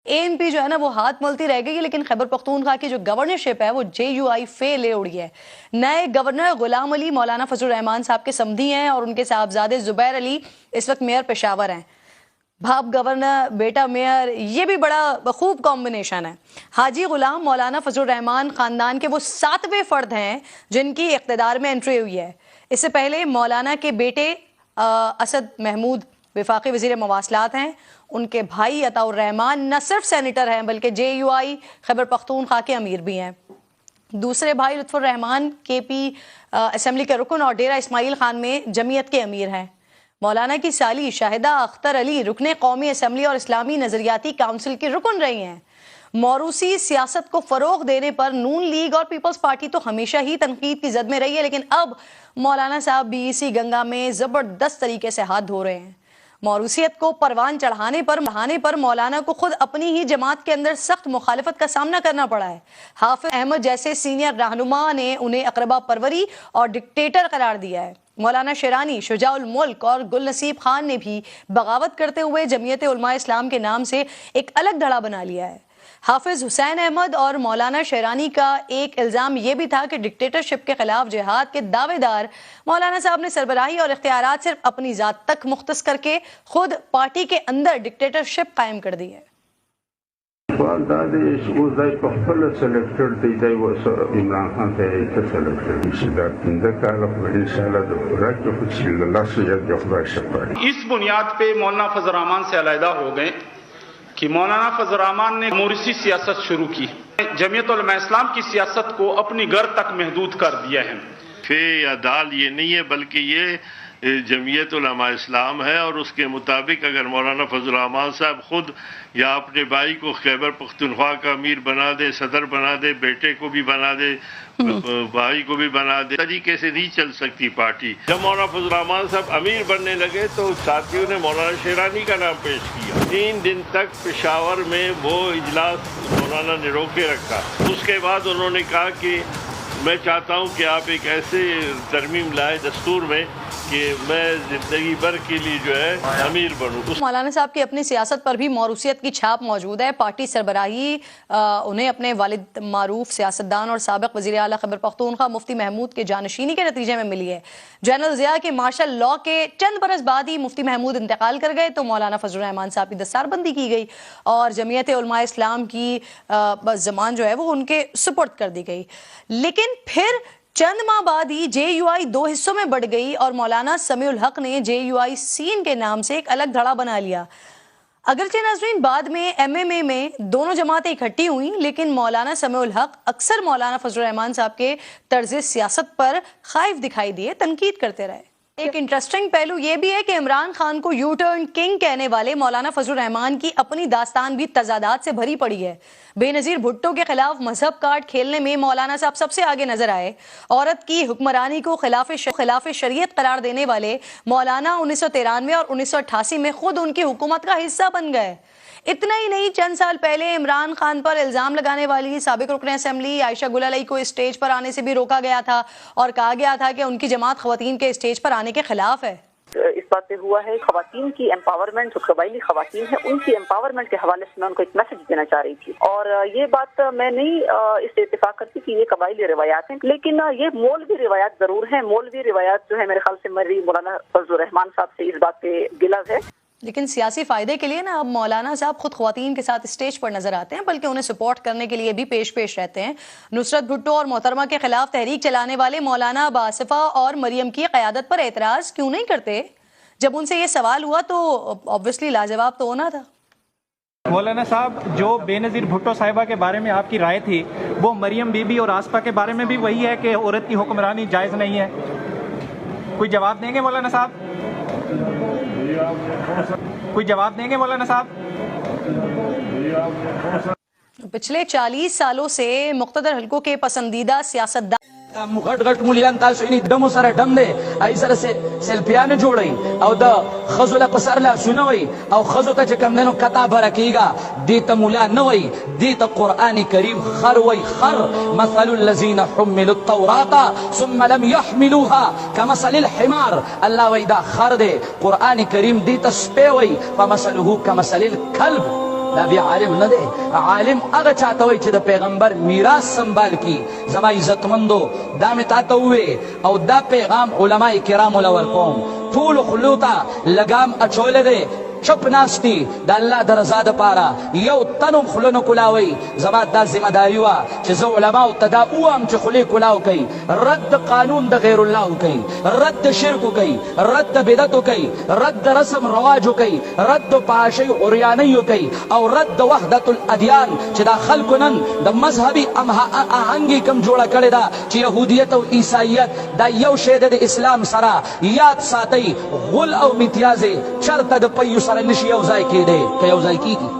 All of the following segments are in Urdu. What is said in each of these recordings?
ANP جو ہے نا وہ ہاتھ ملتی رہ گئی، لیکن خیبر پختونخوا کی جو گورنرشپ ہے وہ JUI فے لے اڑی ہے۔ نئے گورنر غلام علی مولانا فضل الرحمان صاحب کے سمدھی ہیں اور ان کے صاحبزادے زبیر علی اس وقت میئر پشاور ہیں۔ باپ گورنر بیٹا میئر، یہ بھی بڑا خوب کمبینیشن ہے۔ حاجی غلام مولانا فضل الرحمان خاندان کے وہ 7ویں فرد ہیں جن کی اقتدار میں انٹری ہوئی ہے۔ اس سے پہلے مولانا کے بیٹے اسد محمود وفاقی وزیر مواصلات ہیں، ان کے بھائی عطاء الرحمان نہ صرف سینیٹر ہیں بلکہ JUI خیبر پختونخوا کے امیر بھی ہیں۔ دوسرے بھائی لطف الرحمان KP اسمبلی کے رکن اور ڈیرہ اسماعیل خان میں جمعیت کے امیر ہیں۔ مولانا کی سالی شاہدہ اختر علی رکن قومی اسمبلی اور اسلامی نظریاتی کونسل کی رکن رہی ہیں۔ موروثی سیاست کو فروغ دینے پر نون لیگ اور پیپلز پارٹی تو ہمیشہ ہی تنقید کی زد میں رہی ہے، لیکن اب مولانا صاحب BEC گنگا میں زبردست طریقے سے ہاتھ دھو رہے ہیں۔ موروثیت کو پروان چڑھانے پر مولانا کو خود اپنی ہی جماعت کے اندر سخت مخالفت کا سامنا کرنا پڑا ہے۔ حافظ احمد جیسے سینئر رہنما نے انہیں اقربا پروری اور ڈکٹیٹر قرار دیا ہے۔ مولانا شیرانی، شجاع الملک اور گل نصیب خان نے بھی بغاوت کرتے ہوئے جمعیت علماء اسلام کے نام سے ایک الگ دھڑا بنا لیا ہے۔ حافظ حسین احمد اور مولانا شیرانی کا ایک الزام یہ بھی تھا کہ ڈکٹیٹرشپ کے خلاف جہاد کے دعوے دار مولانا صاحب نے سربراہی اور اختیارات صرف اپنی ذات تک مختص کر کے خود پارٹی کے اندر ڈکٹیٹرشپ قائم کر دی ہے۔ اس بنیاد پہ مولانا فضل الرحمان سے علیحدہ ہو گئے کہ مولانا فضل الرحمان نے موروثی سیاست شروع کی، جمعیت علماء اسلام کی سیاست کو اپنی گھر تک محدود کر دیا ہے۔ فے یا دال یہ نہیں ہے بلکہ یہ جمعیت علماء اسلام ہے، اور اس کے مطابق اگر مولانا فضل الرحمان صاحب خود یا اپنے بھائی کو خیبر پختونخوا کا امیر بنا دے، صدر بنا دے، بیٹے کو بھی بنا دے، بھائی کو بھی بنا دے، طریقے سے نہیں چل سکتی پارٹی۔ جب مولانا فضل الرحمان صاحب امیر بننے لگے تو ساتھیوں نے مولانا شیرانی کا نام پیش کیا۔ 3 دن تک پشاور میں وہ اجلاس مولانا نے روکے رکھا۔ اس کے بعد انہوں نے کہا کہ میں چاہتا ہوں کہ آپ ایک ایسے ترمیم لائے دستور میں کہ میں زندگی بھر کے لیے جو ہے امیر بنوں۔ مولانا صاحب کی اپنی سیاست پر بھی موروثیت کی چھاپ موجود ہے۔ پارٹی سربراہی انہیں اپنے والد معروف سیاستدان اور سابق وزیر اعلیٰ خیبر پختونخوا مفتی محمود کے جانشینی کے نتیجے میں ملی ہے۔ جنرل ضیاء کے مارشل لاء کے چند برس بعد ہی مفتی محمود انتقال کر گئے تو مولانا فضل الرحمان صاحب کی دستار بندی کی گئی اور جمعیت علماء اسلام کی زمان جو ہے وہ ان کے سپرد کر دی گئی۔ لیکن پھر چند ماہ بعد ہی JUI 2 حصوں میں بڑھ گئی اور مولانا سمیع الحق نے JUI سین کے نام سے ایک الگ دھڑا بنا لیا۔ اگرچہ ناظرین بعد میں MMA میں دونوں جماعتیں اکٹھی ہوئیں، لیکن مولانا سمیع الحق اکثر مولانا فضل الرحمان صاحب کے طرز سیاست پر خائف دکھائی دیے، تنقید کرتے رہے۔ ایک انٹرسٹنگ پہلو یہ بھی ہے کہ عمران خان کو یو ٹرن کنگ کہنے والے مولانا فضل الرحمان کی اپنی داستان بھی تضادات سے بھری پڑی ہے۔ بے نظیر بھٹو کے خلاف مذہب کارڈ کھیلنے میں مولانا صاحب سب سے آگے نظر آئے۔ عورت کی حکمرانی کو خلاف شریعت قرار دینے والے مولانا 1993 اور 1988 میں خود ان کی حکومت کا حصہ بن گئے۔ اتنا ہی نہیں، چند سال پہلے عمران خان پر الزام لگانے والی سابق رکن اسمبلی عائشہ گل علیہ کو اسٹیج پر آنے سے بھی روکا گیا تھا اور کہا گیا تھا کہ ان کی جماعت خواتین کے اسٹیج پر آنے کے خلاف ہے۔ اس بات پہ ہوا ہے خواتین کی امپاورمنٹ، جو قبائلی خواتین ہیں ان کی امپاورمنٹ کے حوالے سے میں ان کو ایک میسج دینا چاہ رہی تھی، اور یہ بات میں نہیں اس سے اتفاق کرتی کہ یہ قبائلی روایات ہیں، لیکن یہ مولوی روایات ضرور ہیں۔ مولوی روایات جو ہے میرے خیال سے میری مولانا فضل الرحمان صاحب سے اس بات پہ گلہ ہے، لیکن سیاسی فائدے کے لیے نا اب مولانا صاحب خود خواتین کے ساتھ اسٹیج پر نظر آتے ہیں، بلکہ انہیں سپورٹ کرنے کے لیے بھی پیش رہتے ہیں۔ نصرت بھٹو اور محترمہ کے خلاف تحریک چلانے والے مولانا باصفہ اور مریم کی قیادت پر اعتراض کیوں نہیں کرتے؟ جب ان سے یہ سوال ہوا تو obviously لاجواب تو ہونا تھا۔ مولانا صاحب، جو بے نظیر بھٹو صاحبہ کے بارے میں آپ کی رائے تھی وہ مریم بی بی اور آسپا کے بارے میں بھی وہی ہے کہ عورت کی حکمرانی جائز نہیں ہے؟ کوئی جواب دیں گے مولانا صاحب؟ کوئی جواب دیں گے مولانا صاحب؟ پچھلے 40 سالوں سے مقتدر حلقوں کے پسندیدہ سیاستدان غټ غټ مولیان تاسو یې دمو سره ډم دی، ای سره سیلفیانه جوړئ او د ښځو له په سر لاسونه وئ او ښځو ته چې کوم دی نو کتا بره کېږه، دې ته مولا نه وئ، دې ته قرآن کریم خر وئ، خر مثل الذین حملوا التوراة ثم لم يحملوها كمثل الحمار، الله وئ دا خر دی، قرآن کریم دې ته سپی وئ فمثله كمثل الكلب، دا بیا عالم نه دی. عالم هغه چاته وایي چې د پیغمبر میراث سنبال کی. زما عزتمندو دا مې تا ته ووې او دا پیغام علماء کرامو له ورکوم. ټولو خولو ته لګام اچولی دی، چپ ناستی د الله د رضا دپاره یو تنم خوله نه کولاوئ. زما دا ذمه داري وه چې زه علماو ته دا ووایم چې خولې کولاو کوي، رد د قانون د غیر الله کوي، رد د شرکو کوي، رد د بدعتو کوي، رد د رسم رواجو کوي، رد د فحاشۍ عریانیو کوي، او رد د وحدت الادیان چې دا خلکو نن د مذهبي آهنګي کم جوړه کړې ده چې یهودیت او عیسایت دا یو شی دی د اسلام سره. یاد ساتئ غل او امتیازې چرته د پیو سره نشي یو ځای کېدی. که یو ځای کېږي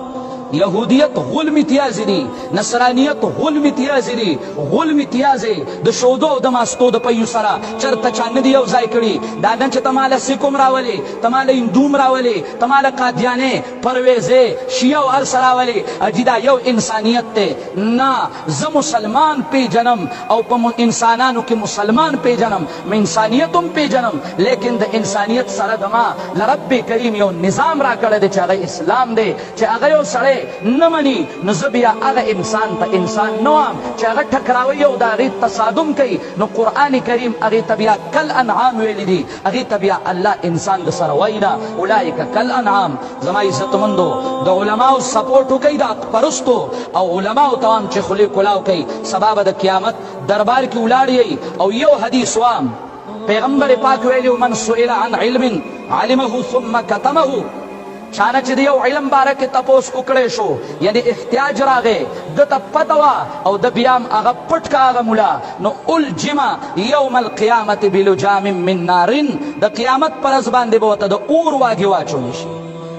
یهودیت غل امتیازې دي، نصرانیت غل امتیازې دي، غل امتیازې د شودو او د ماستو د پیو سره چرته چا نه دي یو ځای کړي. دا نه چې ته ماله سیکوم راولې، ته ماله هندوم راولې، ته ماله قادیانې پرویزې شیعه او هر څه راولې. اجي دا یو انسانیت دی. نه، زه مسلمان پیژنم او په انسانانو کې مسلمان پیژنم، انسانیت هم پیژنم، لیکن د انسانیت سره دما لرب کریم یو نظام را کړی دی چې هغه اسلام دی. چې هغه یو سړی نه مني نو زه بیا هغه انسان ته انسان نه وایم. چې هغه ټکراوي او د هغې تصادم کوي نو قرآن کریم هغې ته بیا کل انعام ویلی دي، هغې ته بیا الله انسان د سره وایي نه اولئک کل انعام. زما عزتمندو د علماو سپورټ وکئ د حق پرستو او علماو ته وایم چې خولې کلاو کوي. سبا به د قیامت دربار کې ولاړ او یو حدیث وایم پیغمبر پاک ویلی من سئل عن علم علمه ثم کتمه. چانه چې د یو علم باره کې تپوس وکړی شو یعنی احتیاج راغی ده ته پته وه او د بیا هم هغه پټ کا هغه ملا نو الجم یوم القیامت بلجام من نارن. د قیامت پر ورځ باندې به ورته د اور واګې واچولی شي.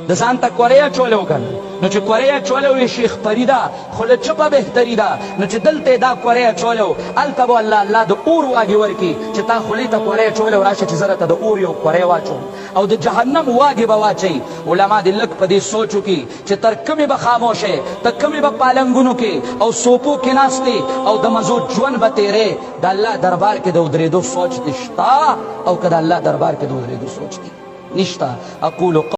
د ځان ته کورې اچولی وکړه نو چې کورې اچولی وي شیخ فریده خو له چپه بهتري ده. نو چې دلته دا کورې اچولی و هلته به الله د اور واګې ورکړي چې تا خولې ته کورې اچولی و راشه چې زه راته د اور یو کورې واچوم او د جهنم واګې به واچوي. علما دې لږ په دې سوچ وکړي چې تر کومې به خاموشې، تر کومې به پالنګونو کې او سوپو کې ناستې او د مزو ژوند به تېرې. د الله دربار کې د ودرېدو سوچ دې شته او که د الله دربار کې د ودرېدو سوچ دې نشته. اقول